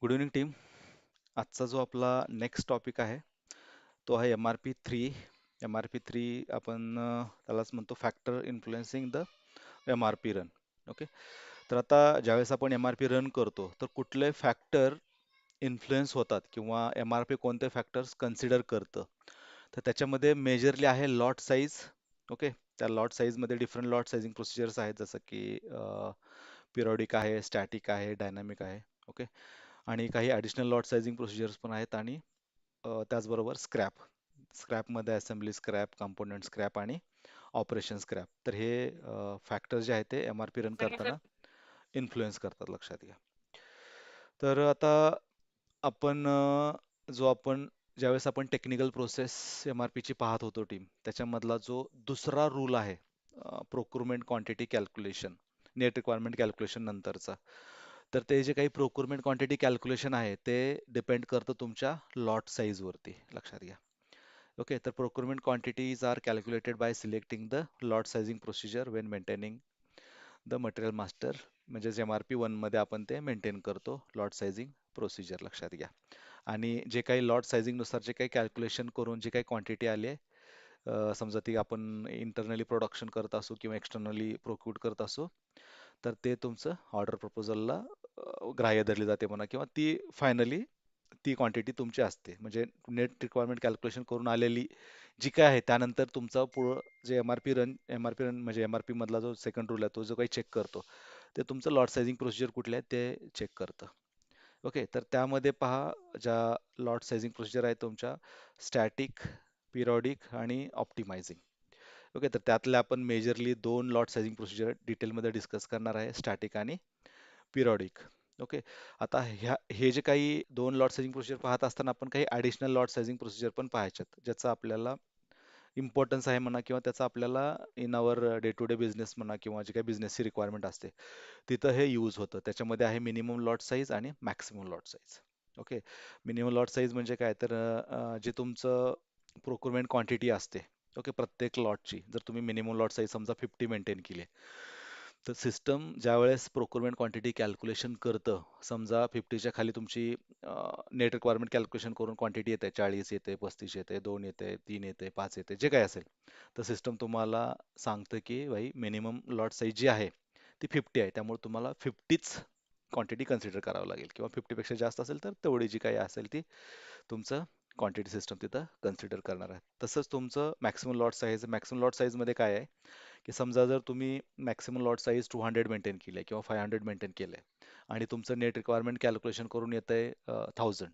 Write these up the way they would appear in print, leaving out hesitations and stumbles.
Good evening team. आजचा जो आपला नेक्स्ट टॉपिक आहे तो आहे MRP3. MRP3 आपण त्यालाच म्हणतो factor influencing the MRP run. Okay. तर आता ज्यावेळेस आपण MRP रन करतो तर कुठले फॅक्टर इन्फ्लुएन्स होतात किंवा MRP कोणते फॅक्टर्स कन्सिडर करतं. तर त्याच्यामध्ये मेजरली आहे लॉट साईज. ओके. त्या लॉट साईजमध्ये डिफरंट लॉट साइजिंग प्रोसिजर्स आहेत, जसं की पिरियॉडिक आहे, स्टॅटिक आहे, डायनामिक आहे. ओके. आणि काही ॲडिशनल लॉट साइजिंग प्रोसिजर्स पण आहेत, आणि त्याचबरोबर स्क्रॅपमध्ये असेंब्ली स्क्रॅप, कंपोनंट स्क्रॅप आणि ऑपरेशन स्क्रॅप. तर हे फॅक्टर जे आहेत ते MRP रन करताना इन्फ्लुएन्स करतात, लक्षात घ्या. तर आता आपण ज्यावेळेस आपण टेक्निकल प्रोसेस MRP ची पाहत होतो टीम, त्याच्यामधला जो दुसरा रूल आहे procurement quantity calculation, net requirement calculation नंतरचा. तर ते जे काही प्रोक्युरमेंट क्वांटिटी कॅल्क्युलेशन आहे ते डिपेंड करतं तुमच्या लॉट साईजवरती, लक्षात घ्या. ओके. तर procurement quantities are calculated by selecting the lot sizing procedure when maintaining the material master. म्हणजेच MRP1 मध्ये आपण ते मेंटेन करतो लॉट साइजिंग प्रोसिजर, लक्षात घ्या. आणि जे काही लॉट साइजिंग नुसार जे काही कॅल्क्युलेशन करून जी काही क्वांटिटी आली आहे, समजा ती आपण इंटरनली प्रोडक्शन करत असू किंवा एक्सटर्नली प्रोक्यूट करत असू, तर ते तुमचं ऑर्डर प्रपोजलला ग्राह्य धरली जाते म्हणा, किंवा ती फायनली ती क्वांटिटी तुमची असते. म्हणजे नेट रिक्वायरमेंट कॅल्क्युलेशन करून आलेली जी काय आहे त्यानंतर तुमचा पुढं जे एमआरपी रन म्हणजे MRP मधला जो सेकंड रूल आहे तो जो काही चेक करतो, ते तुमचं लॉट साइजिंग प्रोसिजर कुठले आहे ते चेक करतं. ओके. तर त्यामध्ये पहा, ज्या लॉट साइजिंग प्रोसिजर आहे तुमच्या स्टॅटिक, पिरियॉडिक आणि ऑप्टिमायझिंग. ओके. तर त्यातले आपण मेजरली दोन लॉट साइजिंग प्रोसिजर डिटेलमध्ये डिस्कस करणार आहे, स्टॅटिक आणि पिरियॉडिक. ओके. आता हे जे काही दोन लॉट साइजिंग प्रोसिजर पाहत असताना आपण काही ॲडिशनल लॉट साइजिंग प्रोसिजर पण पाहायच्यात, ज्याचा आपल्याला इम्पॉर्टन्स आहे म्हणा, किंवा त्याचा आपल्याला in our day to day business म्हणा, किंवा जे काही बिझनेसची रिक्वायरमेंट असते तिथं हे यूज होतं. त्याच्यामध्ये आहे मिनिमम लॉट साईज आणि maximum lot size. Okay. Minimum lot size म्हणजे काय, तर जे तुमचं प्रोक्युरमेंट क्वांटिटी असते, ओके, प्रत्येक लॉटची जर तुम्ही मिनिमम लॉट साईज समजा 50 मेंटेन केली, तर सिस्टम ज्यावेळेस प्रोक्युरमेंट क्वांटिटी कॅल्क्युलेशन करतं, समजा 50च्या खाली तुमची नेट रिक्वायरमेंट कॅल्क्युलेशन करून क्वांटिटी येते, 40 येते, 35 येते, 2 येते, 3 येते, 5 येते, जे काय असेल, तर सिस्टम तुम्हाला सांगतं की भाई मिनिमम लॉट साईज जी आहे ती 50 आहे, त्यामुळे तुम्हाला 50च क्वांटिटी कन्सिडर करावं लागेल, किंवा 50पेक्षा जास्त असेल तर तेवढी जी काही असेल ती तुमचं क्वांटिटी सिस्टम तिथं कन्सिडर करणार आहे. तसंच तुमचं मॅक्सिमम लॉट साईजमध्ये काय आहे, की समजा जर तुम्ही मॅक्सिमम लॉट साईज 200 मेंटेन केली आहे किंवा 500 मेंटेन केलं आहे, आणि तुमचं नेट रिक्वायरमेंट कॅल्क्युलेशन करून येतं आहे 1000,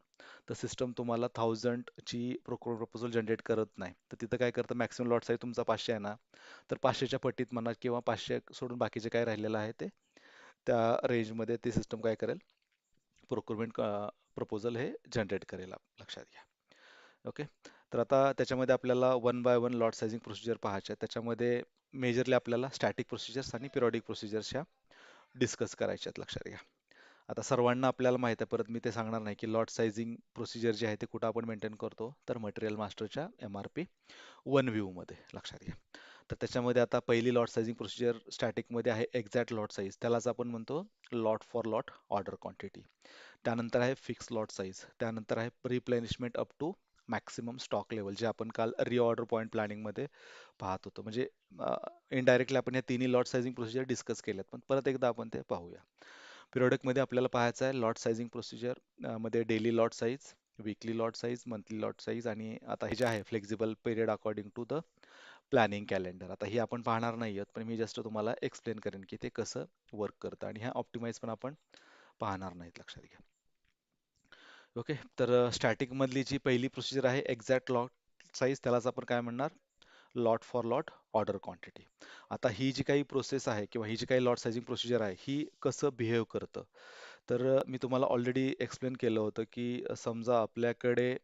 तर सिस्टम तुम्हाला 1000ची प्रपोजल जनरेट करत नाही. तर तिथं काय करतं, मॅक्सिमम लॉट साईज तुमचा 500 आहे ना, तर 500च्या पट्टीत म्हणा, किंवा 500 सोडून बाकीचे काय राहिलेलं आहे ते त्या रेंजमध्ये ते सिस्टम काय करेल, प्रोक्युरमेंट प्रपोजल हे जनरेट करेल, लक्षात घ्या. ओके. तर आता त्याच्यामध्ये आपल्याला one by one lot sizing procedure पाहायचे आहेत. त्याच्यामध्ये मेजरली आपल्याला स्टॅटिक प्रोसिजर्स आणि पिरियॉडिक प्रोसिजर्स ह्या डिस्कस करायच्या आहेत, लक्षात घ्या. आता सर्वांना आपल्याला माहित आहे, परत मी ते सांगणार नाही, की लॉट साइजिंग प्रोसिजर जे आहे ते कुठं आपण मेंटेन करतो, तर मटेरियल मास्टरच्या MRP1 व्ह्यू मध्ये, लक्षात घ्या. तर त्याच्यामध्ये आता पहिली लॉट साइजिंग प्रोसिजर स्टॅटिकमध्ये आहे एक्झॅक्ट लॉट साईज, त्यालाच आपण म्हणतो lot for lot order quantity. त्यानंतर आहे फिक्स लॉट साईज, त्यानंतर आहे replenishment up to maximum stock level, जे आपण काल रिऑर्डर पॉईंट प्लॅनिंग मध्ये पाहत होतो. म्हणजे इनडायरेक्टली आपण या तिन्ही लॉट साइजिंग प्रोसिजर डिस्कस केल्यात, पण परत एकदा आपण ते पाहूया. पिरियॉडिक मध्ये आपल्याला पाहायचं आहे लॉट साइजिंग प्रोसिजर मध्ये daily lot size, weekly lot size, monthly lot size, आणि आता हे जे आहे flexible period according to the planning calendar. आता ही आपण पाहणार नाही आहोत, पण मी जस्ट तुम्हाला एक्सप्लेन करेन की ते कसं वर्क करतं, आणि ह्या ऑप्टिमाइज पण आपण पाहणार नाहीत, लक्षात घ्या. ओके. तर स्टॅटिक मधली जी पहिली प्रोसिजर आहे एक्झॅक्ट लॉट साईज, त्यालाच आपण काय म्हणणार, lot for lot order quantity. आता ही जी काही प्रोसेस आहे किंवा ही जी काही लॉट साइजिंग प्रोसिजर आहे ही कसं बिहेव करतं, तर मी तुम्हाला ऑलरेडी एक्सप्लेन केलं होतं की समजा आपल्याकडे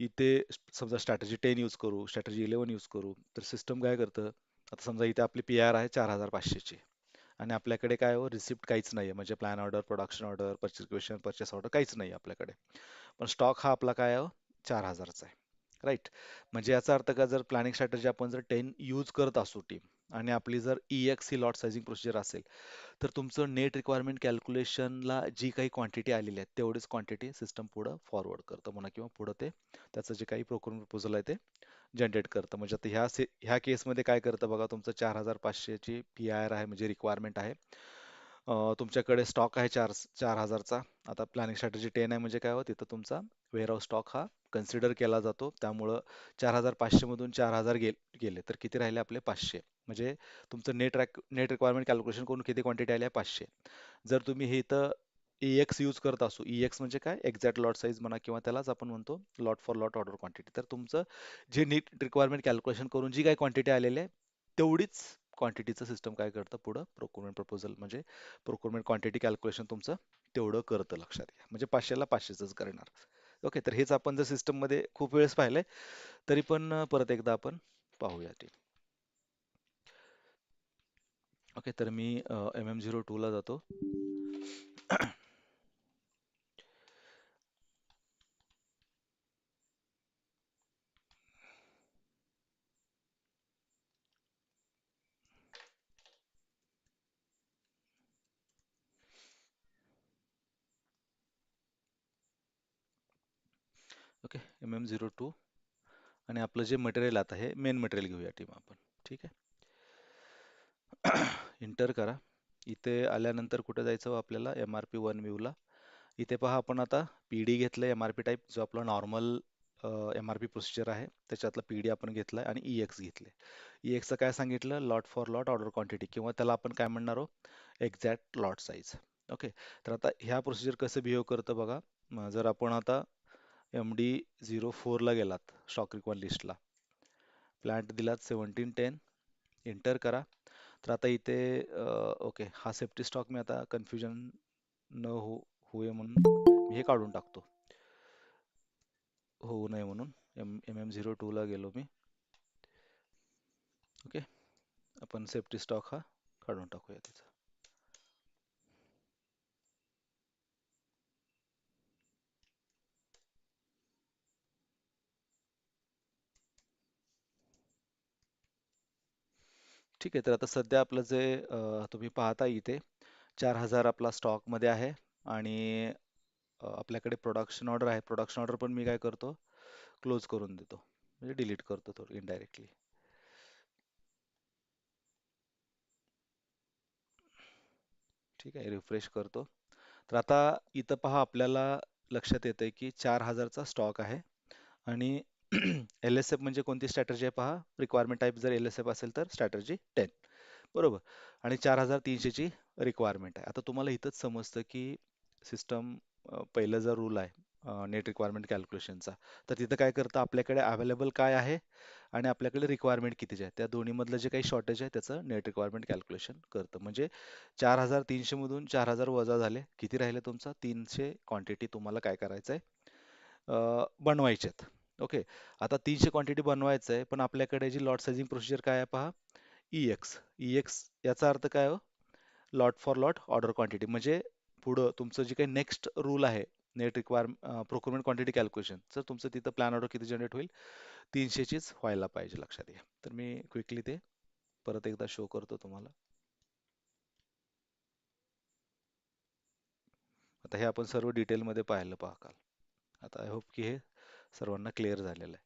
इथे समजा स्ट्रॅटेजी 10 यूज करू, स्ट्रॅटेजी 11 यूज करू, तर सिस्टम काय करतं, आता समजा इथे आपली PR आहे 4500ची, आणि आपल्याकडे काय हो, रिसिप्ट काहीच नाही आहे, म्हणजे plan order, production order, purchase order काहीच नाही आपल्याकडे. पण स्टॉक हा आपला काय आहे, 4000चा आहे, राईट. म्हणजे याचा अर्थ का, जर प्लॅनिंग स्ट्रॅटेजी आपण जर 10 यूज करत असू टीम, आणि आपली जर EX ही लॉट साइजिंग प्रोसिजर असेल, तर तुमचं नेट रिक्वायरमेंट कॅल्क्युलेशनला जी काही क्वांटिटी आलेली आहे तेवढीच क्वांटिटी सिस्टम पुढं फॉरवर्ड करतं म्हणा किंवा पुढं ते त्याचं जे काही प्रोक्युरमेंट प्रपोजल आहे ते जनरेट करतं. म्हणजे आता ह्या केसमध्ये काय करतं बघा, तुमचं 4500ची पी आय आर आहे म्हणजे रिक्वायरमेंट आहे. तुमच्याकडे स्टॉक आहे 4000चा. आता प्लॅनिंग स्ट्रॅटेजी 10 आहे म्हणजे काय हो, तिथं तुमचा वेअरहाऊस स्टॉक हा कन्सिडर केला जातो. त्यामुळं 4500 मधून 4000 गेले तर किती राहिले आपले 500. म्हणजे तुमचं नेट रिक्वायरमेंट कॅल्क्युलेशन करून किती क्वांटिटी आली आहे 500. जर तुम्ही हे इथं EX यूज करत असू, EX म्हणजे काय, एक्झॅक्ट लॉट साईज म्हणा किंवा त्यालाच आपण म्हणतो lot for lot order quantity. तर तुमचं जे नीट रिक्वायरमेंट कॅल्क्युलेशन करून जी काही क्वांटिटी आलेली आहे तेवढीच क्वांटिटीचं सिस्टम काय करतं पुढं प्रोक्युरमेंट प्रपोजल म्हणजे प्रोक्युरमेंट क्वांटिटी कॅल्क्युलेशन तुमचं तेवढं करतं. लक्षात घ्या, म्हणजे 500ला 500च करणार. ओके, तर हेच आपण जर सिस्टम मध्ये खूप वेळेस पाहिलंय तरी पण परत एकदा आपण पाहूया ते. ओके, तर मी MM02 ला जातो. ओके, MM02 आणि आपलं जे मटेरियल आता हे मेन मटेरियल घेऊया टीम आपण. ठीक आहे, इंटर करा. इथे आल्यानंतर कुठे जायचं हो आपल्याला, MRP 1 व्ह्यूला. इथे पहा आपण आता PD घेतलंय, MRP टाईप जो आपला नॉर्मल MRP प्रोसिजर आहे त्याच्यातला PD आपण घेतलाय आणि EX घेतले. EX काय सांगितलं, lot for lot order quantity किंवा त्याला आपण काय म्हणणार आहोत, एक्झॅक्ट लॉट साईज. ओके, तर आता ह्या प्रोसिजर कसं बिहेव करतं बघा. जर आपण आता MD04 ला गेलात स्टॉक रिक्वायर्ड लिस्टला, प्लांट दिलात 1710, एंटर करा. तर आता इथे ओके, हा सेफ्टी स्टॉक मी आता कन्फ्युजन न होऊ म्हणून मी हे काढून टाकतो, होऊ नये म्हणून. MM02 ला गेलो मी. ओके, आपण सेफ्टी स्टॉक हा काढून टाकूया तिचा. ठीक आहे, तर आता सध्या आपलं जे तुम्ही पाहता इथे 4000 आपला स्टॉक मध्ये आहे आणि आपल्याकडे प्रोडक्शन ऑर्डर आहे. प्रोडक्शन ऑर्डर पण मी काय करतो, क्लोज करून देतो म्हणजे डिलीट करतो तो इनडायरेक्टली. ठीक आहे, रिफ्रेश करतो. तर आता इथं पहा आपल्याला लक्षात येतंय की 4000चा स्टॉक आहे आणि LSF म्हणजे कोणती स्ट्रॅटर्जी आहे पहा, रिक्वायरमेंट टाईप जर LSF असेल तर स्ट्रॅटर्जी 10, बरोबर. आणि 4300 ची रिक्वायरमेंट आहे. आता तुम्हाला इथंच समजतं की सिस्टम पहिला जर रूल आहे नेट रिक्वायरमेंट कॅल्क्युलेशनचा, तर तिथं काय करतं, आपल्याकडे अवेलेबल काय आहे आणि आपल्याकडे रिक्वायरमेंट कितीचे आहे त्या दोन्ही मधलं जे काही शॉर्टेज आहे त्याचं नेट रिक्वायरमेंट कॅल्क्युलेशन करतं. म्हणजे 4300 मधून 4000 वजा झाले, किती राहिले तुमचा 300 क्वांटिटी तुम्हाला काय करायचं आहे, बनवायचे. ओके, आता 300 क्वांटिटी बनवायचं आहे पण आपल्याकडे जी लॉट साइजिंग प्रोसिजर काय आहे पहा, EX याचा अर्थ काय हो, lot for lot order quantity. म्हणजे पुढं तुमचं जे काही नेक्स्ट रूल आहे नेट प्रोक्युरमेंट क्वांटिटी कॅल्क्युलेशन, तर तुमचं तिथं प्लॅन ऑर्डर किती जनरेट होईल, 300चीच व्हायला पाहिजे, लक्षात घ्या. तर मी क्विकली ते परत एकदा शो करतो तुम्हाला. आता हे आपण सर्व डिटेलमध्ये पाहिलं पहा काल. आता आय होप की हे सर्वांना क्लिअर झालेलं आहे.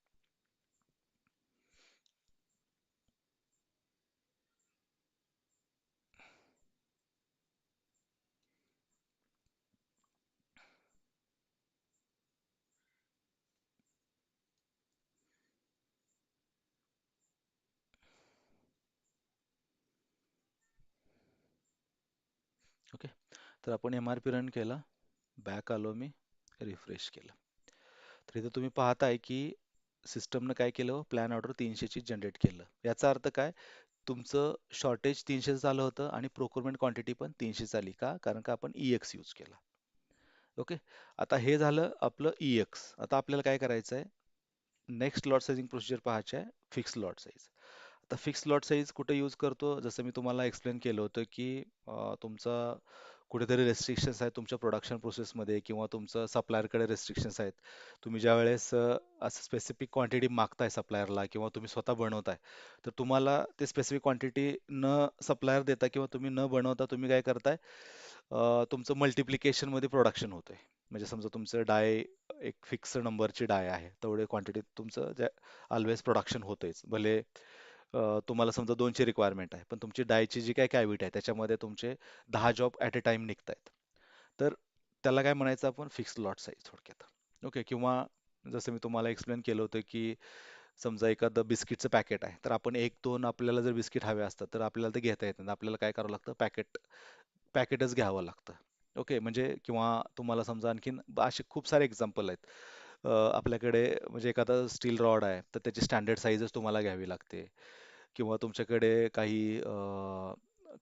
ओके, तर आपण MRP रन केला, बॅक आलो मी, रिफ्रेश केलं. तर इथं तुम्ही पाहताय की सिस्टमनं काय केलं, प्लॅन ऑर्डर 300ची जनरेट केलं. याचा अर्थ काय, तुमचं शॉर्टेज 300 झालं होतं आणि प्रोक्युरमेंट क्वांटिटी पण 300 आली का, कारण का आपण EX यूज केला. ओके, आता हे झालं आपलं EX. आता आपल्याला काय करायचं आहे, नेक्स्ट लॉट साइजिंग प्रोसिजर पाहायचे आहे, फिक्स लॉट साईज. आता फिक्स लॉट साईज कुठे यूज करतो, जसं मी तुम्हाला एक्सप्लेन केलं होतं की तुमचा कुठेतरी रेस्ट्रिक्शन्स आहेत तुमच्या प्रोडक्शन प्रोसेसमध्ये किंवा तुमचं सप्लायरकडे रेस्ट्रिक्शन्स आहेत. तुम्ही ज्या वेळेस असं स्पेसिफिक क्वांटिटी मागताय सप्लायरला किंवा तुम्ही स्वतः बनवताय, तर तुम्हाला ते स्पेसिफिक क्वांटिटी न सप्लायर देता किंवा तुम्ही न बनवता तुम्ही काय करताय, तुमचं मल्टिप्लिकेशनमध्ये प्रोडक्शन होतंय. म्हणजे समजा तुमचं डाय एक फिक्स नंबरची डाय आहे, तेवढे क्वांटिटीत तुमचं ऑलवेज प्रोडक्शन होतंयच. भले तुम्हाला समजा 200 रिक्वायरमेंट आहे, पण तुमची डायची जी काय कॅविटी आहे त्याच्यामध्ये तुमचे 10 जॉब ॲट अ टाइम निघतायत. तर त्याला काय म्हणायचं आपण, फिक्स लॉट साईज थोडक्यात. ओके. किंवा जसं मी तुम्हाला एक्सप्लेन केलं होतं की समजा एखादं बिस्किटचं पॅकेट आहे, तर आपण एक दोन आपल्याला जर बिस्किट हवे असतात तर आपल्याला ते घेता येत नाही. आपल्याला काय करावं लागतं, पॅकेटच घ्यावं लागतं. ओके. म्हणजे किंवा तुम्हाला समजा आणखीन असे खूप सारे एक्झाम्पल आहेत. आपल्याकडे म्हणजे एखादा स्टील रॉड आहे तर त्याची स्टँडर्ड साईजच तुम्हाला घ्यावी लागते. किंवा तुमच्याकडे काही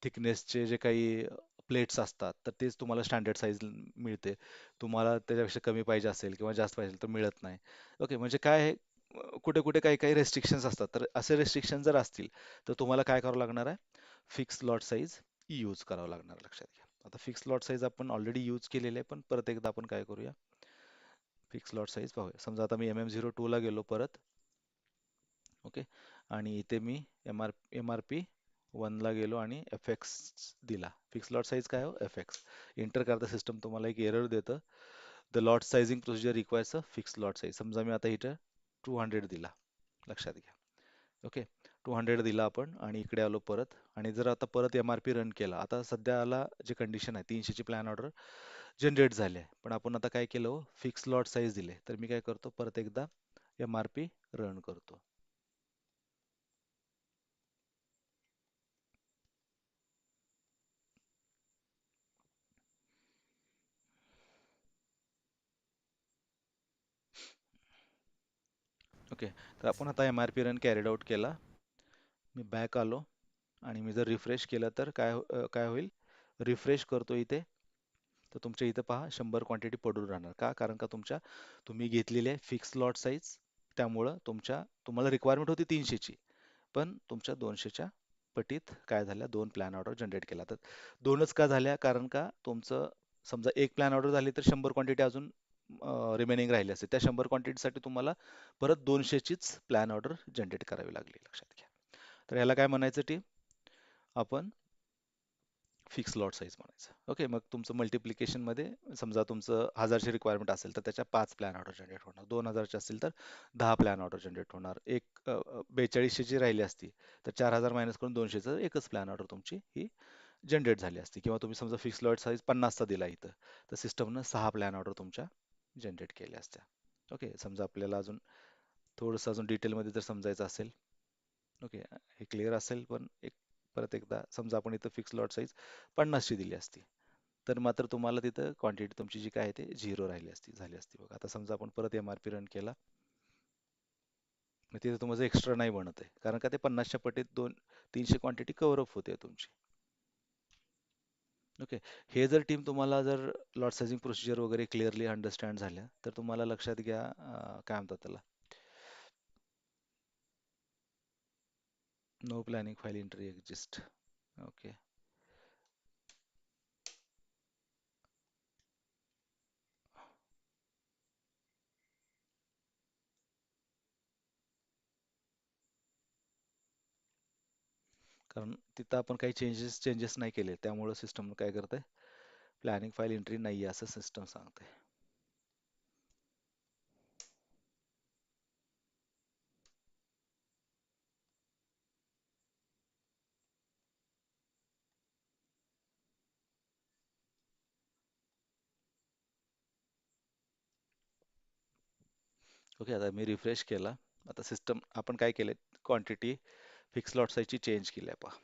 थिकनेसचे जे काही प्लेट्स असतात तर तेच तुम्हाला स्टँडर्ड साईज मिळते. तुम्हाला त्याच्यापेक्षा कमी पाहिजे असेल किंवा जास्त पाहिजे तर मिळत नाही. ओके. म्हणजे काय आहे, कुठे कुठे काही काही रेस्ट्रिक्शन्स असतात. तर असे रेस्ट्रिक्शन जर असतील तर तुम्हाला काय करावं लागणार आहे, फिक्स लॉट साईज यूज करावं लागणार. लक्षात घ्या. आता फिक्स लॉट साईज आपण ऑलरेडी यूज केलेले आहे, पण परत एकदा आपण काय करूया, फिक्स लॉट साईज पाहूया. समजा आता मी MM02 ला गेलो परत. ओके. आणि इथे मी एम आर पी 1 ला गेलो आणि FX दिला. फिक्स लॉट साईज काय हो, FX. एंटर करता सिस्टम तुम्हाला एक एरर देतं, the lot sizing procedure requires a fix lot size. समजा मी आता इथं 200 दिला. लक्षात घ्या. ओके. 200 दिला आपण आणि इकडे आलो परत. आणि जर आता परत MRP रन केला, आता सध्याला जे कंडिशन आहे 300 ची प्लॅन ऑर्डर जनरेट झाली आहे, पण आपण आता काय केलं हो, फिक्स लॉट साईज दिले. तर मी काय करतो, परत एकदा MRP रन करतो. ओके. तर आपण आता MRP रन कॅरीड आउट केला. मी बॅक आलो आणि मी जर रिफ्रेश केलं तर काय होईल, रिफ्रेश करतो इथे, तर तुमच्या इथं पहा 100 क्वांटिटी पडून राहणार. का? कारण का तुम्ही घेतलेली आहे फिक्स लॉट साईज. त्यामुळं तुम्हाला रिक्वायरमेंट होती 300 ची, पण तुमच्या 200च्या पटीत काय झाल्या, दोन प्लॅन ऑर्डर जनरेट केला. तर दोनच का झाल्या, कारण का तुमचं समजा एक प्लॅन ऑर्डर झाली तर 100 क्वांटिटी अजून रिमेनिंग राहिली असते. त्या 100 क्वांटिटीसाठी तुम्हाला परत 200 चीच प्लॅन ऑर्डर जनरेट करावी लागली. लक्षात घ्या. तर याला काय म्हणायचं टीम, आपण फिक्स लॉट साईज म्हणायचं. ओके. मग तुमचं मल्टिप्लिकेशन मध्ये समजा तुमचं 1000ची रिक्वायरमेंट असेल तर त्याच्या 5 प्लॅन ऑर्डर जनरेट होणार. 2000ची असतील तर 10 प्लॅन ऑर्डर जनरेट होणार. 4200ची राहिली असती तर 4000 मायनस करून 200चं एकच प्लॅन ऑर्डर तुमची ही जनरेट झाली असती. किंवा तुम्ही समजा फिक्स लॉट साईज 50चा दिला इथं, तर सिस्टमनं 6 प्लॅन ऑर्डर तुमच्या जनरेट केल्या असत्या. ओके. समजा आपल्याला अजून थोडंसं अजून डिटेलमध्ये जर समजायचं असेल, ओके, हे क्लिअर असेल, पण परत एकदा समजा आपण इथं फिक्स लॉट साईज 50ची दिली असती, तर मात्र तुम्हाला तिथं क्वांटिटी तुमची जी काय आहे ते 0 राहिली असती, झाली असती बघा. आता समजा आपण परत MRP रन केला, मग तिथे तुमचं एक्स्ट्रा नाही बनत आहे, कारण का ते 50च्या पटीत 300 क्वांटिटी कव्हर अप होते तुमची. ओके. हे जर टीम तुम्हाला जर लॉट साइजिंग प्रोसिजर वगैरे क्लिअरली अंडरस्टँड झाल्या तर तुम्हाला लक्षात घ्या, काय म्हणतात त्याला, no planning file entry exist. Okay. कारण तिथं आपण काही चेंजेस नाही केले, त्यामुळे सिस्टम काय करते, प्लॅनिंग फाईल एंट्री नाही आहे असं सिस्टम सांगते. ओके. आता मी रिफ्रेश केला. आता सिस्टम आपण काय केले, क्वांटिटी फिक्स लॉट साईजची चेंज केली आहे पहा.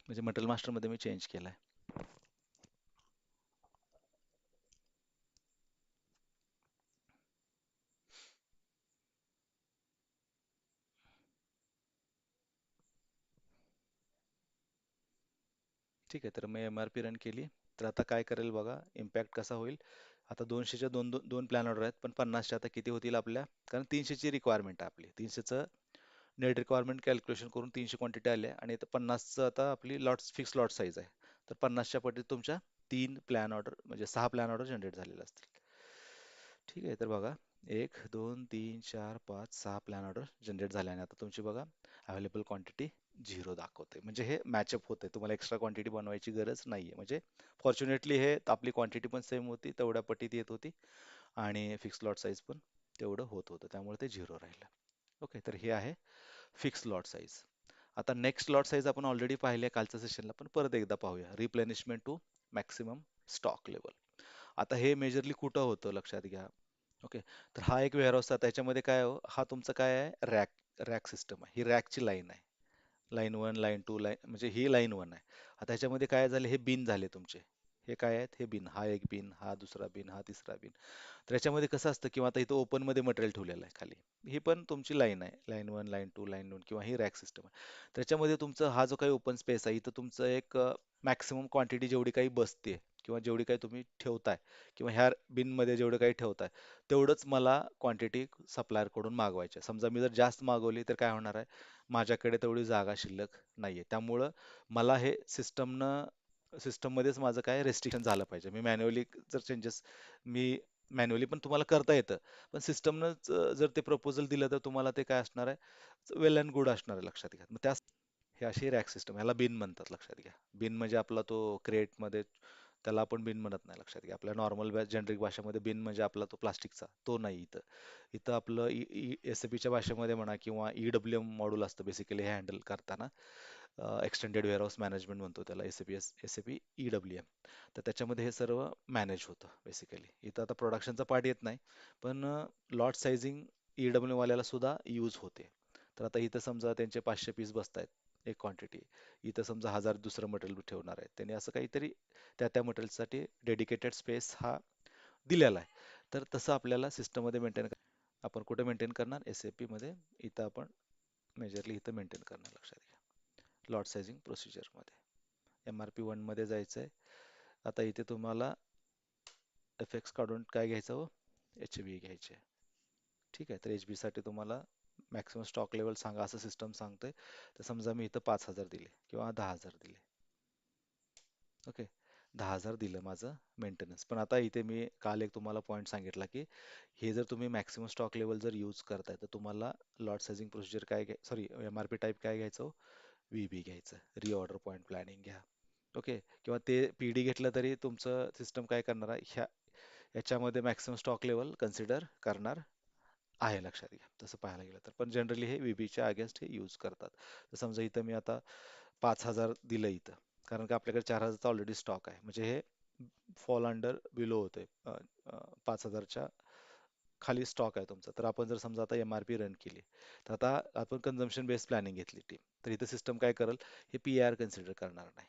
म्हणजे मटेरियल मास्टरमध्ये मी चेंज केलाय. ठीक आहे. तर मी MRP रन केली. तर आता काय करेल बघा, इम्पॅक्ट कसा होईल. आता 200च्या दोन दोन दोन प्लॅन ऑर्डर आहेत, पण 50च्या आता किती होतील आपल्या, कारण 300ची रिक्वायरमेंट आहे आपली. 300चं नेट रिक्वायरमेंट कॅल्क्युलेशन करून 300 क्वांटिटी आल्या आणि आता 50चं आता आपली लॉट फिक्स लॉट साईज आहे. तर 50च्या पटीत तुमच्या 3 प्लॅन ऑर्डर म्हणजे 6 प्लॅन ऑर्डर जनरेट झालेल्या असतील. ठीक आहे, तर बघा 1 2 3 4 5 6 प्लॅन ऑर्डर जनरेट झाल्या आणि आता तुमची बघा अवेलेबल क्वांटिटी 0 दाखवते. म्हणजे हे मॅचअप होते, तुम्हाला एक्स्ट्रा क्वांटिटी बनवायची गरज नाहीये. म्हणजे फॉर्च्युनेटली हे आपली क्वांटिटी पण सेम होती, तेवढ्या पटीत येत होती आणि फिक्स लॉट साईज पण तेवढं होत होतं, त्यामुळे ते 0 राहिलं. ओके, तर हे आहे फिक्स लॉट साईज. आता नेक्स्ट लॉट साईज आपण ऑलरेडी पाहिले कालच्या सेशनला, पण परत एकदा पाहूया. Replenishment to maximum stock level. आता हे मेजरली कुठं होतं लक्षात घ्या. ओके, तर हा एक वेअरहाऊस आहे, त्याच्यामध्ये काय हो, हा तुमचा काय आहे, रॅक रॅक सिस्टम आहे. ही रॅकची लाईन आहे. Line one, line two, line म्हणजे ही लाईन वन आहे. आता ह्याच्यामध्ये काय झाले, हे बिन झाले तुमचे. हे काय आहेत, हे बिन. हा एक बिन, हा दुसरा बिन, हा तिसरा बिन. तर याच्यामध्ये कसं असतं, किंवा आता इथं ओपन मध्ये मटेरियल ठेवलेलं आहे खाली. ही पण तुमची लाईन आहे, line one, line two, line one, किंवा ही रॅक सिस्टम आहे. त्याच्यामध्ये तुमचं हा जो काही ओपन स्पेस आहे, इथं तुमचं एक मॅक्सिमम क्वांटिटी जेवढी काही बसते किंवा जेवढी काही तुम्ही ठेवताय किंवा ह्या बिनमध्ये जेवढं काही ठेवताय, तेवढंच मला क्वांटिटी सप्लायर कडून मागवायची आहे. समजा मी जर जास्त मागवली तर काय होणार आहे, माझ्याकडे तेवढी जागा शिल्लक नाहीये. त्यामुळं मला हे सिस्टममध्येच माझं काय रेस्ट्रिक्शन झालं पाहिजे. मी मॅन्युअली जर चेंजेस मी मॅन्युअली पण तुम्हाला करता येतं, पण सिस्टमनं जर ते प्रपोजल दिलं तर तुम्हाला ते काय असणार आहे, वेल अँड गुड असणार आहे, लक्षात घ्या. मग त्या हे अशी रॅक सिस्टम, ह्याला बिन म्हणतात, लक्षात घ्या. बिन म्हणजे आपला तो क्रेटमध्ये, त्याला आपण बिन म्हणत नाही, लक्षात घ्या. आपल्या नॉर्मल जेनरिक भाषेमध्ये बिन म्हणजे आपला तो प्लास्टिकचा तो नाही. इथं इथं आपलं एस ए पीच्या भाषेमध्ये म्हणा किंवा ईडब्ल्यू एम मॉड्यूल असतं बेसिकली हे हँडल करताना. एक्सटेंडेड वेअरहाऊस मॅनेजमेंट म्हणतो त्याला, S A P EW M. तर त्याच्यामध्ये हे सर्व मॅनेज होतं बेसिकली. इथं आता प्रोडक्शनचा पार्ट येत नाही, पण लॉट सायझिंग ईडब्ल्यू वाल्याला सुद्धा यूज होते. तर आता इथं समजा त्यांचे 500 पीस बसतायत एक क्वांटिटी, इथं समजा 1000 दुसरं मटेरियल ठेवणार आहे, त्यांनी असं काहीतरी त्या मटेरियलसाठी डेडिकेटेड स्पेस हा दिलेला आहे. तर तसं आपल्याला सिस्टममध्ये मेंटेन, आपण कुठे मेंटेन करणार, एस ए पी मध्ये. इथं आपण मेजरली इथं मेंटेन करणार, लक्षात घ्या. लॉट सायझिंग प्रोसिजरमध्ये एम आर पी वन मध्ये जायचं आहे. आता इथे तुम्हाला एफ एक्स काढून काय घ्यायचं हो, एच बी घ्यायचे. ठीक आहे, तर एच बी साठी तुम्हाला मॅक्सिमम स्टॉक लेवल सांगा असं सिस्टम सांगतोय. तर समजा मी इथं 5000 दिले किंवा 10,000 दिले. ओके, 10,000 दिलं माझं मेंटेनन्स. पण आता इथे मी काल एक तुम्हाला पॉईंट सांगितला की हे जर तुम्ही मॅक्सिमम स्टॉक लेवल जर यूज करताय तर तुम्हाला लॉट सायझिंग प्रोसिजर काय घ्याय, sorry, M R P type काय घ्यायचं, व्ही बी घ्यायचं, रिऑर्डर पॉईंट प्लॅनिंग घ्या. ओके, किंवा ते पी डी घेतलं तरी तुमचं सिस्टम काय करणार आहे, याच्यामध्ये मॅक्सिमम स्टॉक लेवल कन्सिडर करणार आहे, लक्षात घ्या. तसं पाहायला गेलं तर पण जनरली हे व्हीबीच्या अगेन्स्ट हे यूज करतात. तर समजा इथं मी आता 5000 दिलं इथं, कारण का आपल्याकडे 4000चा ऑलरेडी स्टॉक आहे, म्हणजे हे फॉल अंडर बिलो होते. 5000च्या खाली स्टॉक आहे तुमचा. तर आपण जर समजा आता एम आर पी रन केली, तर आता आपण कन्झम्पशन बेस्ड प्लॅनिंग घेतली टीम, तर इथं सिस्टम काय करेल, हे पी आर कन्सिडर करणार नाही.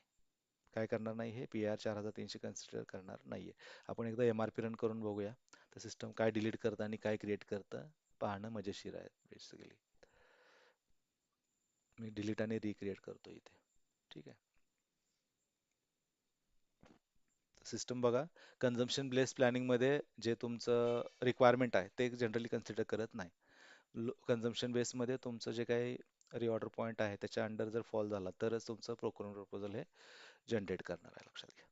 काय करणार नाही, हे पी आर 4300 कन्सिडर करणार नाहीये. आपण एकदा एम आर पी रन करून बघूया, तर सिस्टम काय डिलीट करतं आणि काय क्रिएट करतं पाहणं मजेशीर आहे बेसिकली. मी डिलीट आणि रिक्रिएट करतो इथे. ठीक आहे, सिस्टम बघा, कन्झम्पशन बेस्ड प्लॅनिंग मध्ये जे तुमचं रिक्वायरमेंट आहे ते जनरली कन्सिडर करत नाही. कन्झम्पशन बेस मध्ये तुमचं जे काही रिऑर्डर पॉईंट आहे त्याच्या अंडर जर फॉल झाला तरच तुमचं प्रोक्युरमेंट प्रपोजल हे जनरेट करणार आहे, लक्षात घ्या.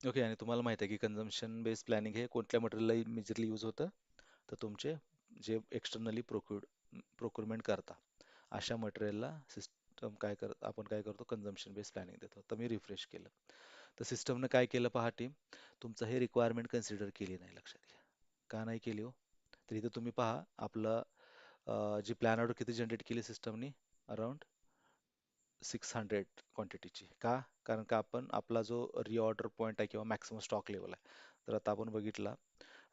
ओके, आणि तुम्हाला माहिती आहे की कन्झम्पशन बेस्ड प्लॅनिंग हे कोणत्या मटेरियलला मेजरली यूज होतं, तर तुमचे जे एक्सटर्नली प्रोक्युरमेंट करता अशा मटेरियलला सिस्टम आपण काय करतो, कन्झम्पशन बेस्ड प्लॅनिंग देतो. तर मी रिफ्रेश केलं, तर सिस्टमनं काय केलं पहा टीम, तुमचं हे रिक्वायरमेंट कन्सिडर केली नाही, लक्षात घ्या. का नाही केली हो, तर इथं तुम्ही पहा आपलं जी प्लॅन ऑर्डर किती जनरेट केली सिस्टमनी, अराउंड 600 क्वांटिटीची. का, कारण का आपण आपला जो रिऑर्डर पॉईंट आहे किंवा मॅक्सिमम स्टॉक लेवल आहे, तर आता आपण बघितला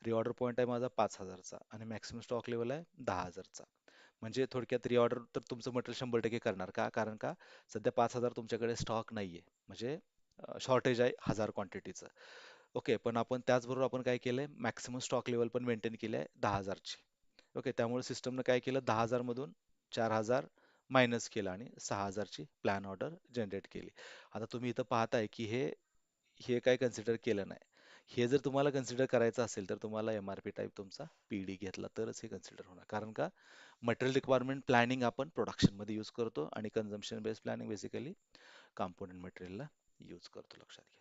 रिऑर्डर पॉईंट आहे माझा 5000चा आणि मॅक्सिमम स्टॉक लेवल आहे 10,000चा. म्हणजे थोडक्यात रिऑर्डर तर तुमचं मटेरियल 100% करणार. का, कारण का सध्या 5000 तुमच्याकडे स्टॉक नाहीये, म्हणजे शॉर्टेज आहे 1000 क्वांटिटीचं. ओके, पण आपण त्याचबरोबर आपण काय केलंय, मॅक्सिमम स्टॉक लेवल पण मेंटेन केली आहे 10,000ची. ओके, त्यामुळे सिस्टमनं काय केलं, 10,000 मधून 4,000 मायनस केलं आणि 6,000ची प्लॅन ऑर्डर जनरेट केली. आता तुम्ही इथं पाहताय की हे हे काय कन्सिडर केलं नाही. हे जर तुम्हाला कन्सिडर करायचं असेल तर तुम्हाला एम-आर-पी टाईप तुमचा पी-डी घेतला तरच हे कन्सिडर होणार. कारण का मटेरियल रिक्वायरमेंट प्लॅनिंग आपण प्रोडक्शनमध्ये यूज करतो आणि consumption based planning basically component मटेरियलला यूज करतो. लक्षात घ्या.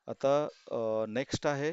आता नेक्स्ट आहे